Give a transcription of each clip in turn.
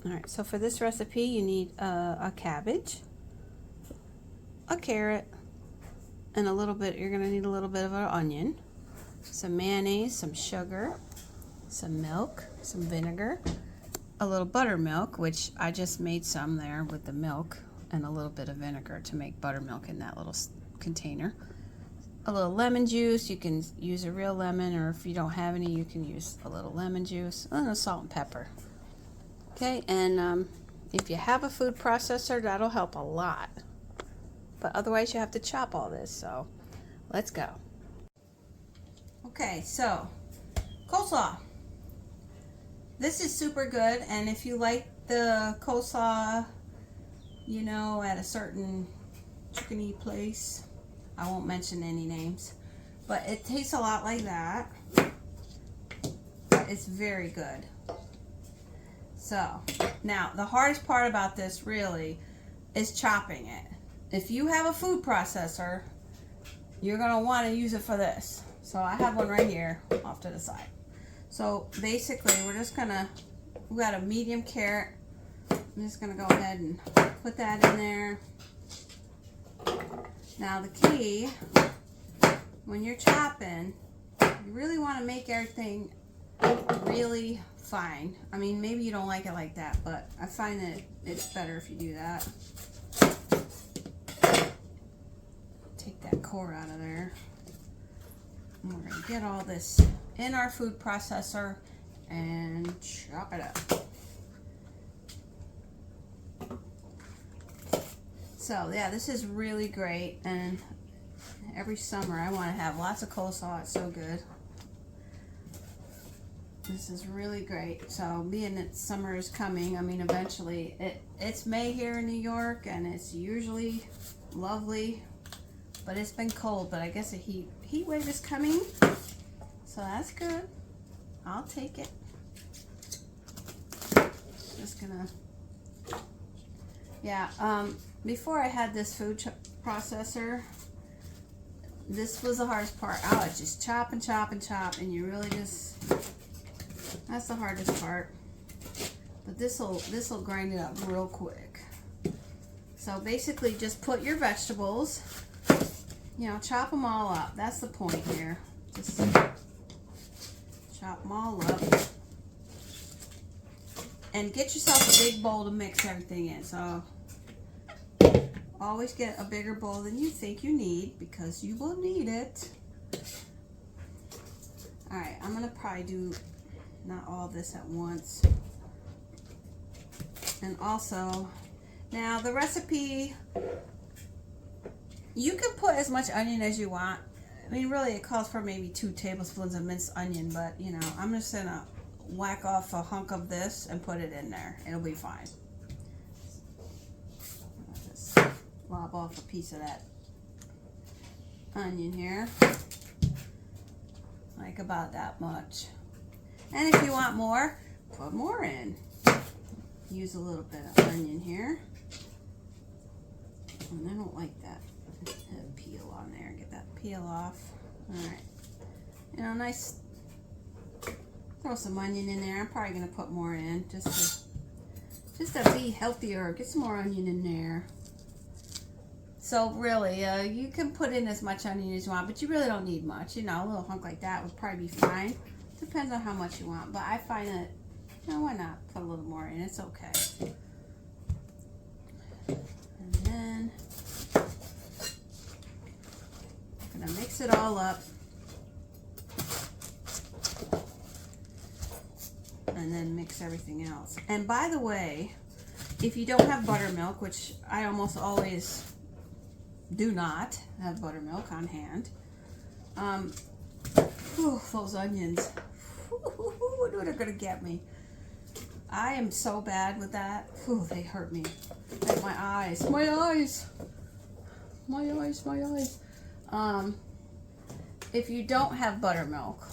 Alright, so for this recipe you need a cabbage, a carrot, and you're going to need a little bit of an onion, some mayonnaise, some sugar, some milk, some vinegar, a little buttermilk, which I just made some there with the milk, and a little bit of vinegar to make buttermilk in that little container. A little lemon juice. You can use a real lemon, or if you don't have any, you can use a little lemon juice, and salt and pepper. Okay, and if you have a food processor, that'll help a lot. But otherwise, you have to chop all this, so let's go. Okay, so coleslaw. This is super good, and if you like the coleslaw, you know, at a certain chicken-y place, I won't mention any names, but it tastes a lot like that. It's very good. So, now, the hardest part about this really is chopping it. If you have a food processor, you're going to want to use it for this. So, I have one right here off to the side. So, basically, we got a medium carrot. I'm just going to go ahead and put that in there. Now, the key, when you're chopping, you really want to make everything really fine. I mean, maybe you don't like it like that, but I find that it's better if you do that. Take that core out of there. And we're going to get all this in our food processor and chop it up. So yeah, this is really great, and every summer I want to have lots of coleslaw. It's so good. This is really great. So being that summer is coming, I mean, eventually it's May here in New York, and it's usually lovely, but it's been cold. But I guess a heat wave is coming, so that's good. I'll take it. Just gonna, yeah. Before I had this food processor, this was the hardest part. I would just chop and chop and chop, and you really just, that's the hardest part. But this'll grind it up real quick. So basically, just put your vegetables, you know, chop them all up. That's the point here. Just chop them all up. And get yourself a big bowl to mix everything in. So always get a bigger bowl than you think you need, because you will need it. Alright, I'm going to probably do not all this at once. And also, now the recipe, you can put as much onion as you want. I mean, really, it calls for maybe 2 tablespoons of minced onion, but, you know, I'm just going to whack off a hunk of this and put it in there. It'll be fine. Lob off a piece of that onion here, like about that much. And if you want more, put more in. Use a little bit of onion here. And I don't like that peel on there. Get that peel off. Alright. You know, nice. Throw some onion in there. I'm probably going to put more in just to be healthier. Get some more onion in there. So really, you can put in as much onion as you want, but you really don't need much. You know, a little hunk like that would probably be fine. Depends on how much you want, but I find that, you know, why not put a little more in? It's okay. And then I'm gonna mix it all up, and then mix everything else. And by the way, if you don't have buttermilk, which I almost always do not have buttermilk on hand, those onions, they're gonna get me. I am so bad with that. They hurt me. Like my eyes. If you don't have buttermilk,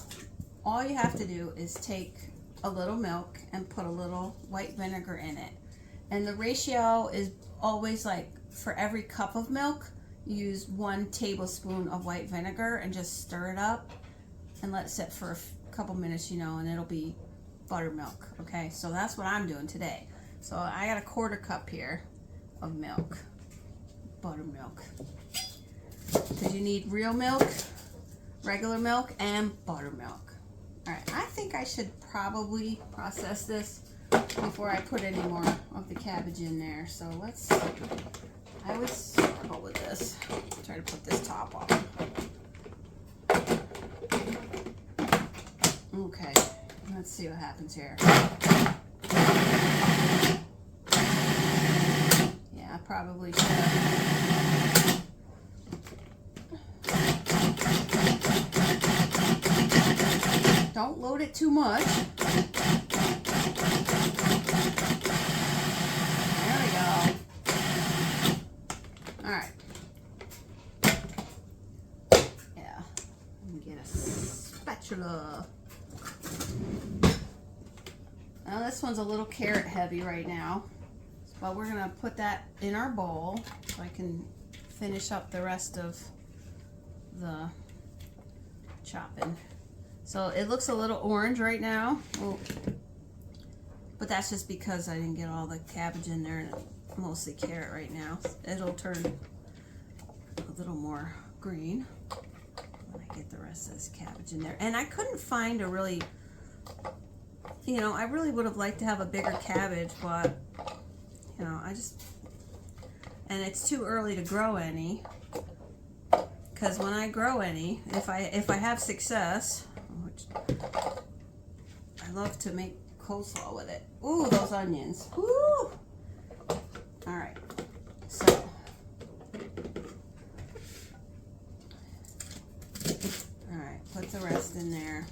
all you have to do is take a little milk and put a little white vinegar in it. And the ratio is always like, for every cup of milk, use 1 tablespoon of white vinegar and just stir it up and let it sit for a couple minutes, you know, and it'll be buttermilk. Okay, so that's what I'm doing today. So I got a 1/4 cup here of milk, buttermilk. Because you need real milk, regular milk, and buttermilk. All right, I think I should probably process this before I put any more of the cabbage in there. So I always struggle with this. Try to put this top on. Okay, let's see what happens here. Yeah, I probably should. Don't load it too much. There we go. All right. Yeah, let me get a spatula. Now this one's a little carrot heavy right now, but we're gonna put that in our bowl so I can finish up the rest of the chopping. So it looks a little orange right now, but that's just because I didn't get all the cabbage in there, and it's mostly carrot right now. It'll turn a little more green when I get the rest of this cabbage in there. And I couldn't find a really, you know, I really would have liked to have a bigger cabbage, but, you know, and it's too early to grow any, because when I grow any, if I have success, which I love to make coleslaw with it. Ooh, those onions. Ooh. All right. So, all right, put the rest in there.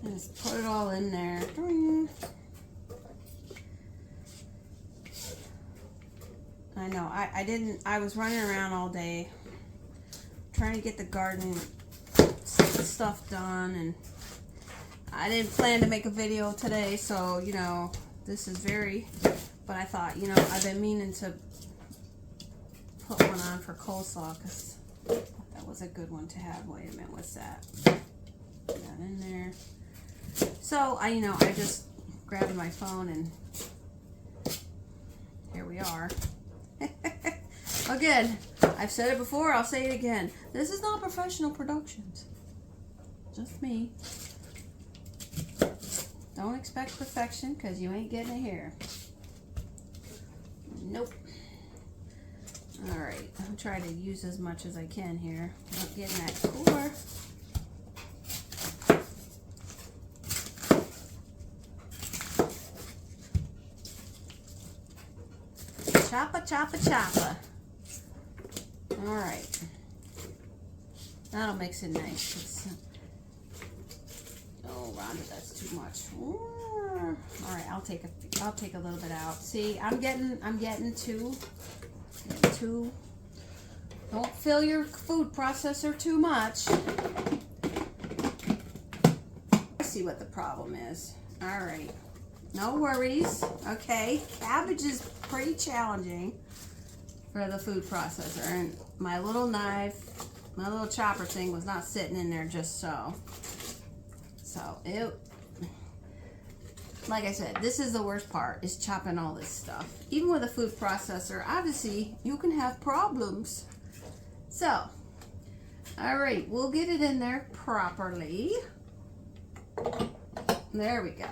Just put it all in there. I know, I was running around all day trying to get the garden stuff done, and I didn't plan to make a video today, so, you know, this is but I thought, you know, I've been meaning to put one on for coleslaw, because that was a good one to have. Wait a minute, what's that? Put that in there. So, I just grabbed my phone, and here we are. Again, I've said it before, I'll say it again. This is not professional productions. Just me. Don't expect perfection, because you ain't getting it here. Nope. Alright, I'm trying to use as much as I can here. Not getting that core. Choppa, choppa, choppa. Alright. That'll mix it nice. Oh, Rhonda, that's too much. Alright, I'll take a little bit out. See, I'm getting two. Don't fill your food processor too much. I see what the problem is. Alright. No worries. Okay. Cabbage is pretty challenging for the food processor, and my little knife, my little chopper thing was not sitting in there just so. So like I said, this is the worst part, is chopping all this stuff. Even with a food processor, obviously you can have problems. So, all right, we'll get it in there properly. There we go.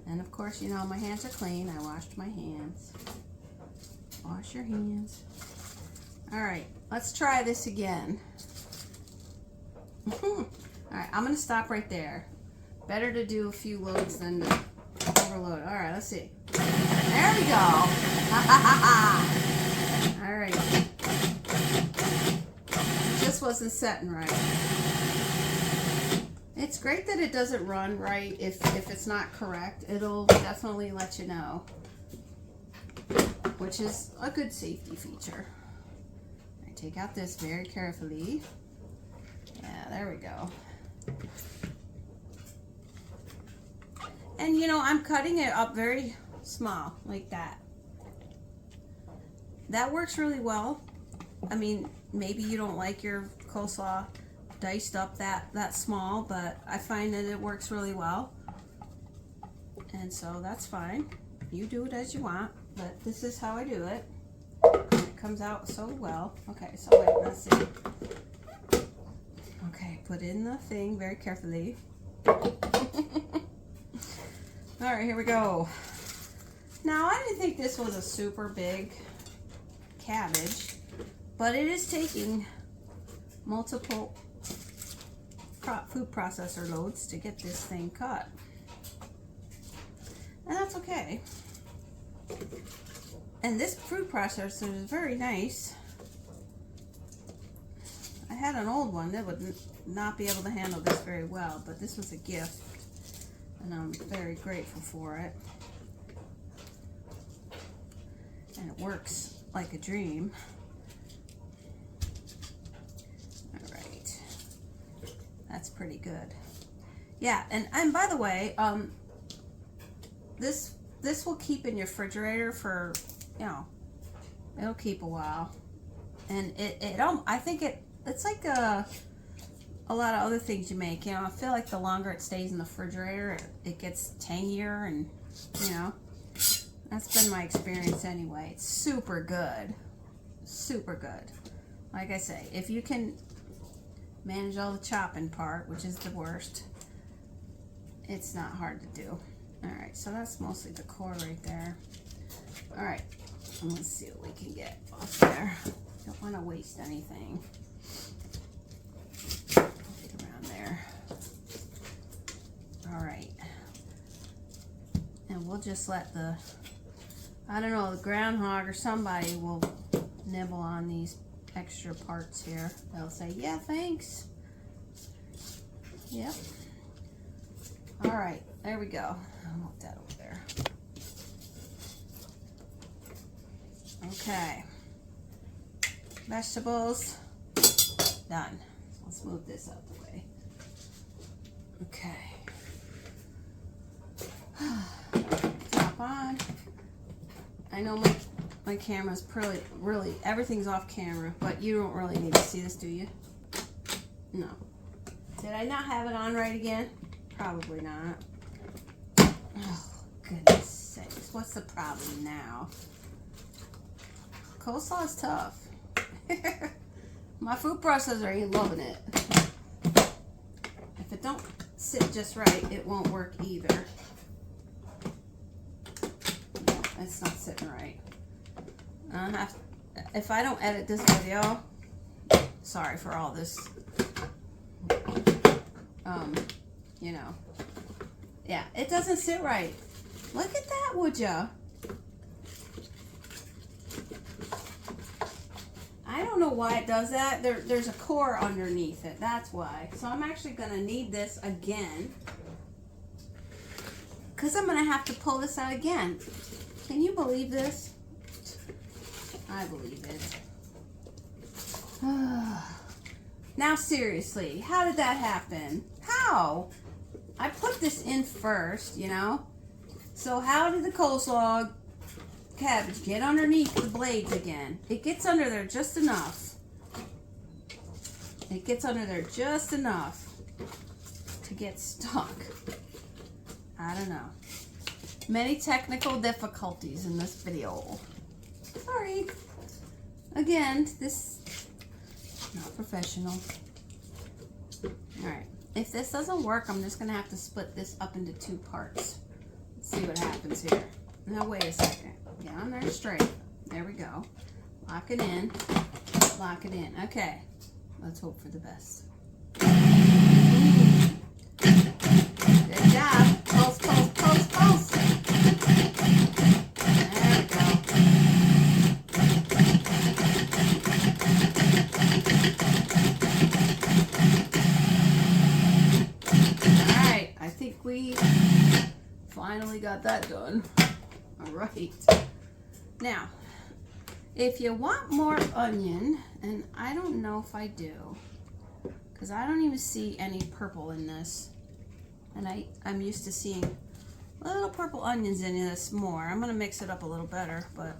And of course, you know, my hands are clean. I washed my hands. Wash your hands. All right, let's try this again. All right, I'm gonna stop right there. Better to do a few loads than to overload. All right, let's see. There we go. All right. It just wasn't setting right. It's great that it doesn't run right. If it's not correct, it'll definitely let you know, which is a good safety feature. I take out this very carefully. Yeah, there we go. And you know, I'm cutting it up very small, like that. That works really well. I mean, maybe you don't like your coleslaw diced up that small, but I find that it works really well. And so that's fine. You do it as you want, but this is how I do it. It comes out so well. Okay, so wait, let's see. Okay, put in the thing very carefully. All right, here we go. Now, I didn't think this was a super big cabbage, but it is taking multiple food processor loads to get this thing cut. And that's okay. And this food processor is very nice. I had an old one that would not be able to handle this very well, but this was a gift, and I'm very grateful for it. And it works like a dream. All right, that's pretty good. Yeah, and by the way, this will keep in your refrigerator for, you know, it'll keep a while, and I think it's like a lot of other things you make. You know, I feel like the longer it stays in the refrigerator, it gets tangier, and you know. That's been my experience anyway. It's super good. Super good. Like I say, if you can manage all the chopping part, which is the worst, it's not hard to do. Alright, so that's mostly the core right there. Alright, let's see what we can get off there. Don't want to waste anything. Get around there. Alright. And we'll just let the, I don't know, the groundhog or somebody will nibble on these extra parts here. They'll say, yeah, thanks. Yep. All right, there we go. I'll move that over there. Okay. Vegetables, done. Let's move this out the way. Okay. Top on. I know my camera's really everything's off camera, but you don't really need to see this, do you? No. Did I not have it on right again? Probably not. Oh, goodness sakes. What's the problem now? Coleslaw is tough. My food processor ain't loving it. If it don't sit just right, it won't work either. No, it's not sitting right. If I don't edit this video, sorry for all this, you know, yeah, it doesn't sit right. Look at that, would ya? I don't know why it does that. There's a core underneath it, that's why. So I'm actually gonna need this again, because I'm gonna have to pull this out again. Can you believe this? I believe it. Now seriously, how did that happen? How? I put this in first, you know? So how did the coleslaw cabbage get underneath the blades again? It gets under there just enough. It gets under there just enough to get stuck. I don't know. Many technical difficulties in this video. Sorry. Again, this is not professional. Alright. If this doesn't work, I'm just going to have to split this up into two parts. Let's see what happens here. Now, wait a second. Get on there straight. There we go. Lock it in. Lock it in. Okay. Let's hope for the best. Good job. Pulse, pulse, pulse, pulse. There we go. Alright. I think we finally got that done. Alright. Now, if you want more onion, and I don't know if I do, because I don't even see any purple in this, and I'm used to seeing little purple onions in this more. I'm going to mix it up a little better, but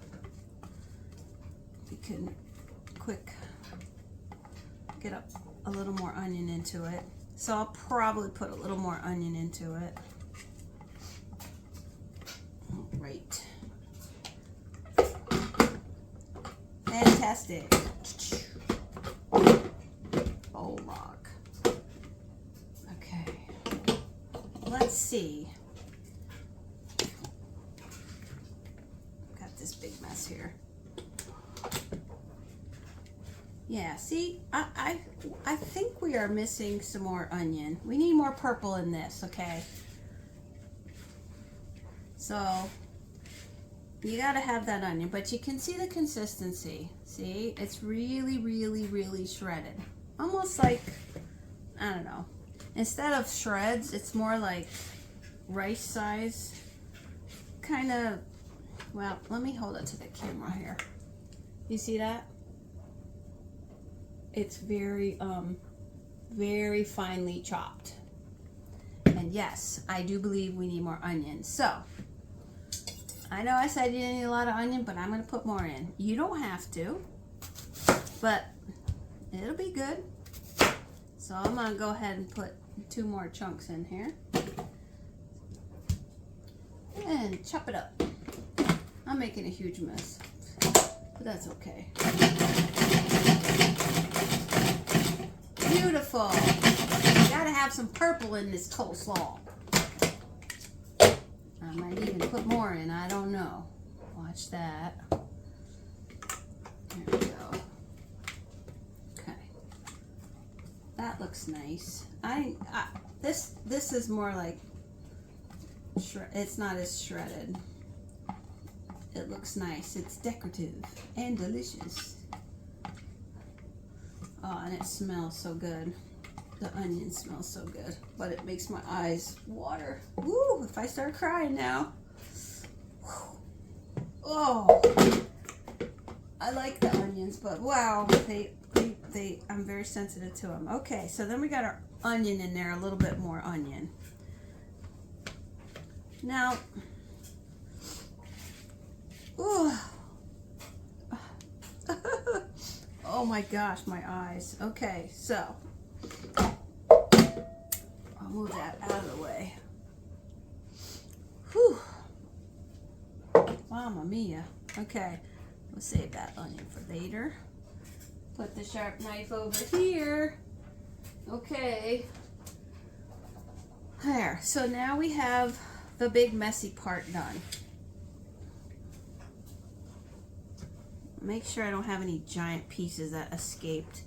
we can quick get up a little more onion into it. So I'll probably put a little more onion into it. plastic. Bowl lock. Okay. Let's see. Got this big mess here. Yeah, see, I think we are missing some more onion. We need more purple in this, okay? So, you gotta have that onion, but you can see the consistency. See, it's really, really, really shredded. Almost like, I don't know. Instead of shreds, it's more like rice size. Kind of, well, let me hold it to the camera here. You see that? It's very, very finely chopped. And yes, I do believe we need more onion. So, I know I said you didn't need a lot of onion, but I'm going to put more in. You don't have to, but it'll be good. So I'm going to go ahead and put 2 more chunks in here. And chop it up. I'm making a huge mess, but that's okay. Beautiful. You gotta have some purple in this coleslaw. I might even put more in, I don't know. Watch that. There we go. Okay. That looks nice. This is more like, it's not as shredded. It looks nice. It's decorative and delicious. Oh, and it smells so good. The onion smells so good, but it makes my eyes water. Woo, if I start crying now. Oh, I like the onions, but wow, I'm very sensitive to them. Okay, so then we got our onion in there, a little bit more onion. Now, ooh. Oh my gosh, my eyes. Okay, so I'll move that out of the way. Whew. Mamma mia. Okay, we'll save that onion for later. Put the sharp knife over here. Okay. There. So now we have the big messy part done. Make sure I don't have any giant pieces that escaped.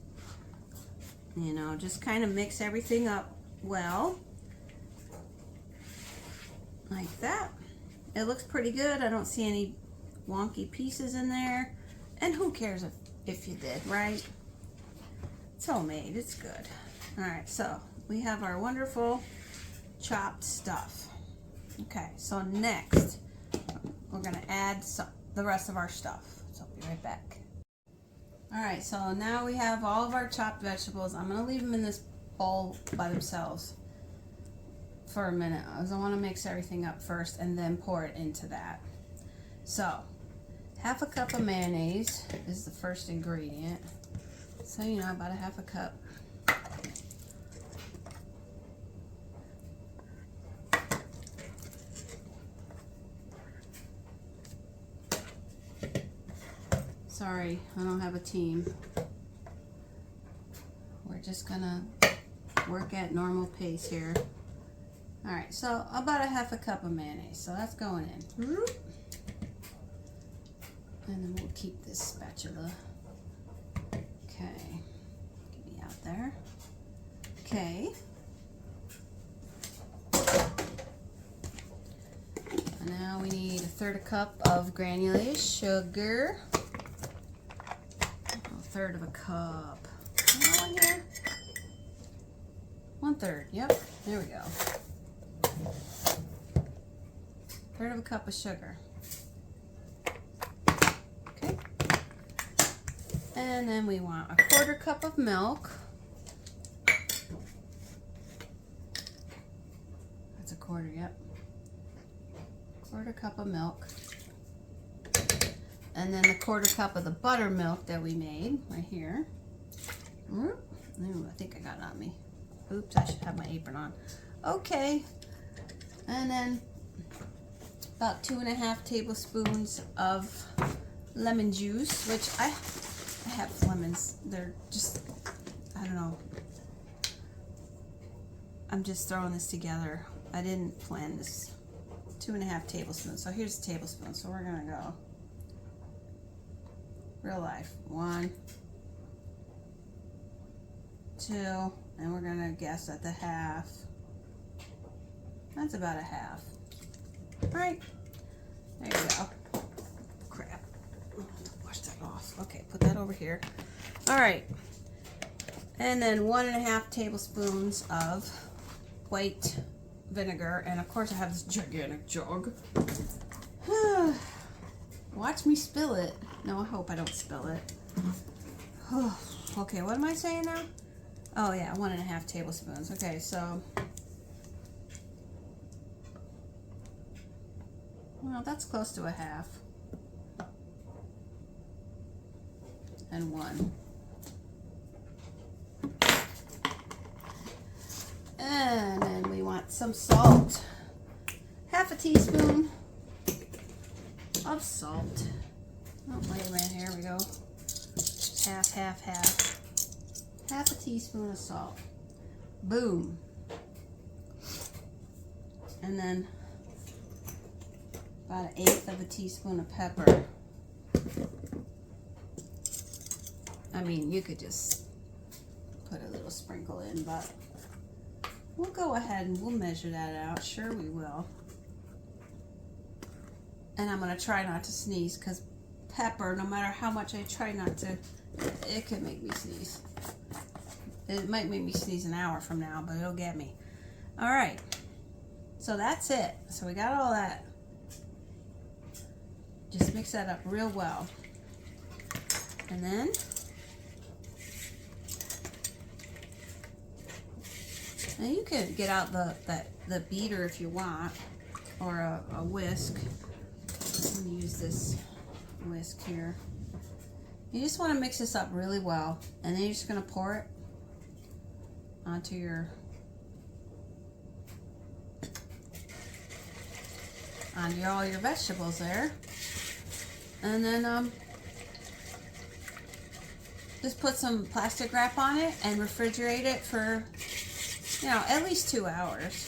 You know, just kind of mix everything up well. Like that. It looks pretty good. I don't see any wonky pieces in there. And who cares if you did, right? It's homemade. It's good. Alright, so we have our wonderful chopped stuff. Okay, so next we're going to add the rest of our stuff. So I'll be right back. Alright, so now we have all of our chopped vegetables. I'm going to leave them in this bowl by themselves for a minute. I want to mix everything up first and then pour it into that. So, half a cup of mayonnaise is the first ingredient. So, you know, about a half a cup. Sorry, I don't have a team. We're just gonna work at normal pace here. Alright, so about a half a cup of mayonnaise. So that's going in. And then we'll keep this spatula. Okay. Get me out there. Okay. And now we need 1/3 cup of granulated sugar. 1/3 of a cup. One here. 1/3. Yep. There we go. 1/3 of a cup of sugar. Okay. And then we want a 1/4 cup of milk. That's a 1/4, yep. 1/4 cup of milk. And then the 1/4 cup of the buttermilk that we made right here. Ooh, I think I got it on me. Oops, I should have my apron on. Okay. And then about 2.5 tablespoons of lemon juice, which I have lemons. They're just, I don't know. I'm just throwing this together. I didn't plan this. 2.5 tablespoons. So here's a tablespoon. So we're gonna go real life. 1, 2, and we're gonna guess at the half. That's about a half. All right, there you go. Crap. Wash that off. Okay, put that over here. All right, and then 1.5 tablespoons of white vinegar, and of course I have this gigantic jug. Watch me spill it. No, I hope I don't spill it. Okay, what am I saying now? Oh yeah, 1.5 tablespoons. Okay, so, well, that's close to a half. And 1. And then we want some salt. 1/2 teaspoon of salt. Oh, wait a minute, here we go. Half. 1/2 teaspoon of salt. Boom. And then about 1/8 teaspoon of pepper. I mean, you could just put a little sprinkle in, but we'll go ahead and we'll measure that out. Sure we will. And I'm going to try not to sneeze because pepper, no matter how much I try not to, it can make me sneeze. It might make me sneeze an hour from now, but it'll get me. All right. So that's it. So we got all that. Just mix that up real well. And then now you can get out the beater if you want, or a whisk. I'm going to use this whisk here. You just want to mix this up really well, and then you're just going to pour it onto all your vegetables there, and then just put some plastic wrap on it and refrigerate it for, you know, at least 2 hours.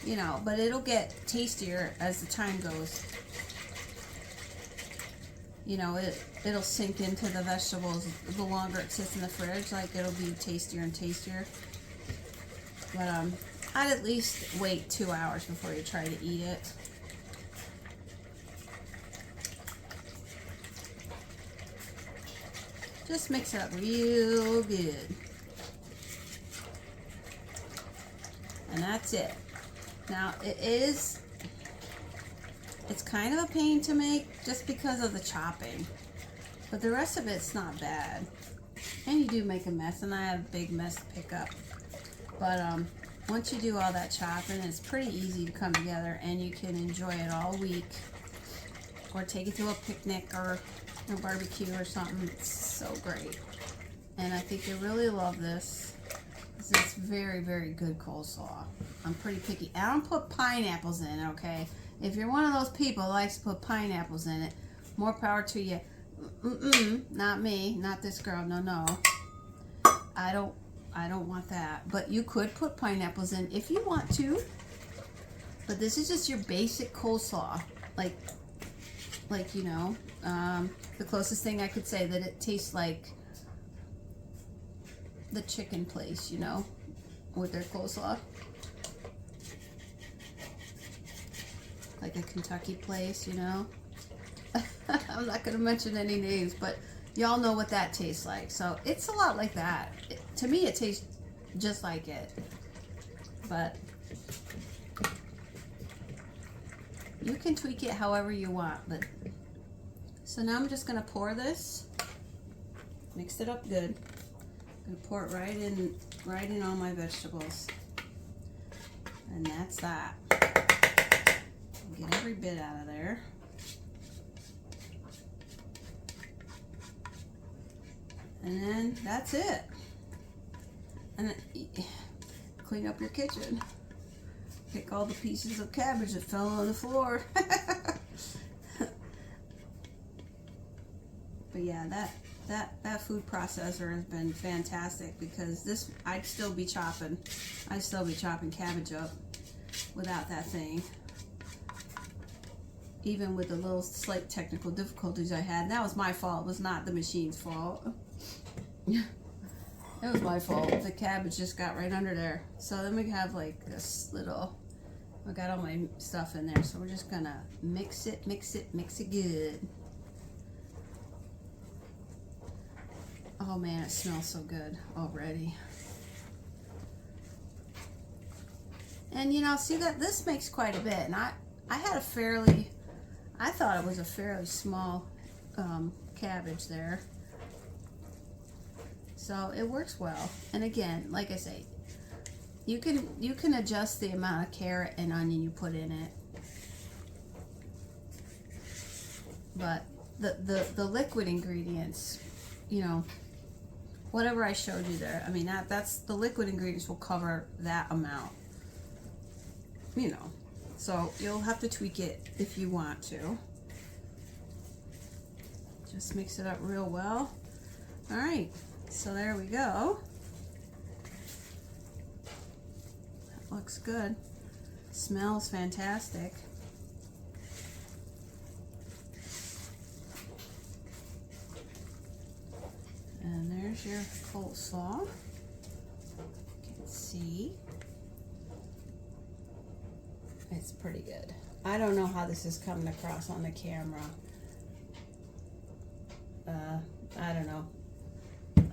You know, but it'll get tastier as the time goes. You know, it'll sink into the vegetables the longer it sits in the fridge. Like, it'll be tastier and tastier. But I'd at least wait 2 hours before you try to eat it. Just mix it up real good. And that's it. Now, it's kind of a pain to make just because of the chopping. But the rest of it's not bad. And you do make a mess, and I have a big mess to pick up. But once you do all that chopping, it's pretty easy to come together, and you can enjoy it all week. Or take it to a picnic or a barbecue or something. It's so great. And I think you'll really love this. It's very, very good coleslaw. I'm pretty picky. I don't put pineapples in it, okay? If you're one of those people who likes to put pineapples in it, more power to you. Not me, not this girl. No. I don't want that. But you could put pineapples in if you want to. But this is just your basic coleslaw. Like you know, the closest thing I could say that it tastes like the chicken place, you know, with their coleslaw. Like a Kentucky place, you know. I'm not going to mention any names, but y'all know what that tastes like. So it's a lot like that. To me, it tastes just like it. But you can tweak it however you want. But so now I'm just going to pour this. Mix it up good. I'm going to pour it right in all my vegetables. And that's that. Get every bit out of there. And then that's it. And then clean up your kitchen. Pick all the pieces of cabbage that fell on the floor. But yeah, that food processor has been fantastic, because this I'd still be chopping cabbage up without that thing, even with the little slight technical difficulties I had. And that was my fault. It was not the machine's fault. It was my fault. The cabbage just got right under there. So then we have like this little, I got all my stuff in there, so we're just gonna mix it good. Oh man, it smells so good already. And you know, see that this makes quite a bit, and I thought it was a fairly small cabbage there. So it works well. And again, like I say, you can adjust the amount of carrot and onion you put in it. But the liquid ingredients, you know, whatever I showed you there, I mean, that's the liquid ingredients will cover that amount, you know. So you'll have to tweak it if you want to. Just mix it up real well. All right, so there we go. That looks good. Smells fantastic. And there's your coleslaw. You can see. It's pretty good. I don't know how this is coming across on the camera. I don't know.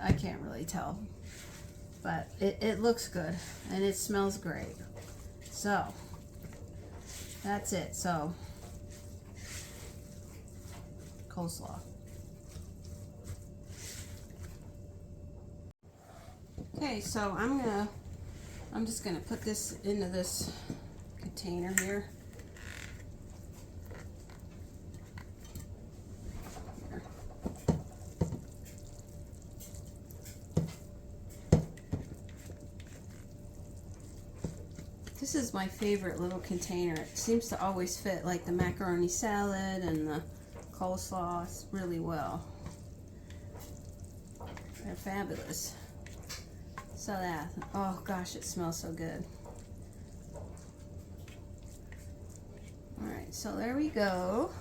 I can't really tell. But it looks good and it smells great. So, that's it. So, coleslaw. Okay, so I'm just gonna put this into this container here. This is my favorite little container. It seems to always fit like the macaroni salad and the coleslaw really well. They're fabulous. So that, oh gosh, it smells so good. All right, so there we go.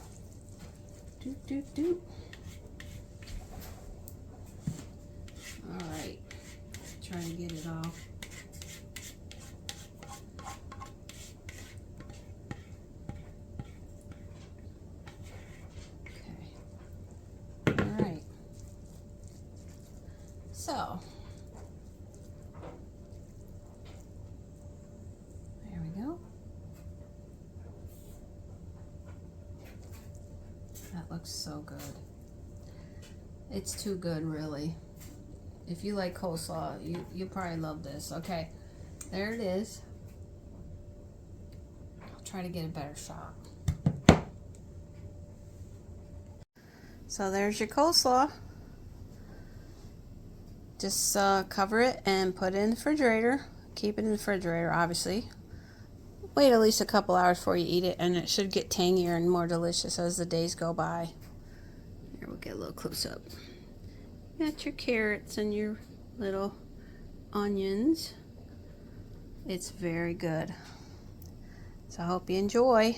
Doop, doop, doop. All right, try to get it all. Okay. All right. So, there we go. That looks so good. It's too good, really. If you like coleslaw, you probably love this. Okay, there it is. I'll try to get a better shot. So there's your coleslaw. Just cover it and put it in the refrigerator. Keep it in the refrigerator, obviously. Wait at least a couple hours before you eat it, and it should get tangier and more delicious as the days go by. Here, we'll get a little close up. You got your carrots and your little onions. It's very good. So I hope you enjoy.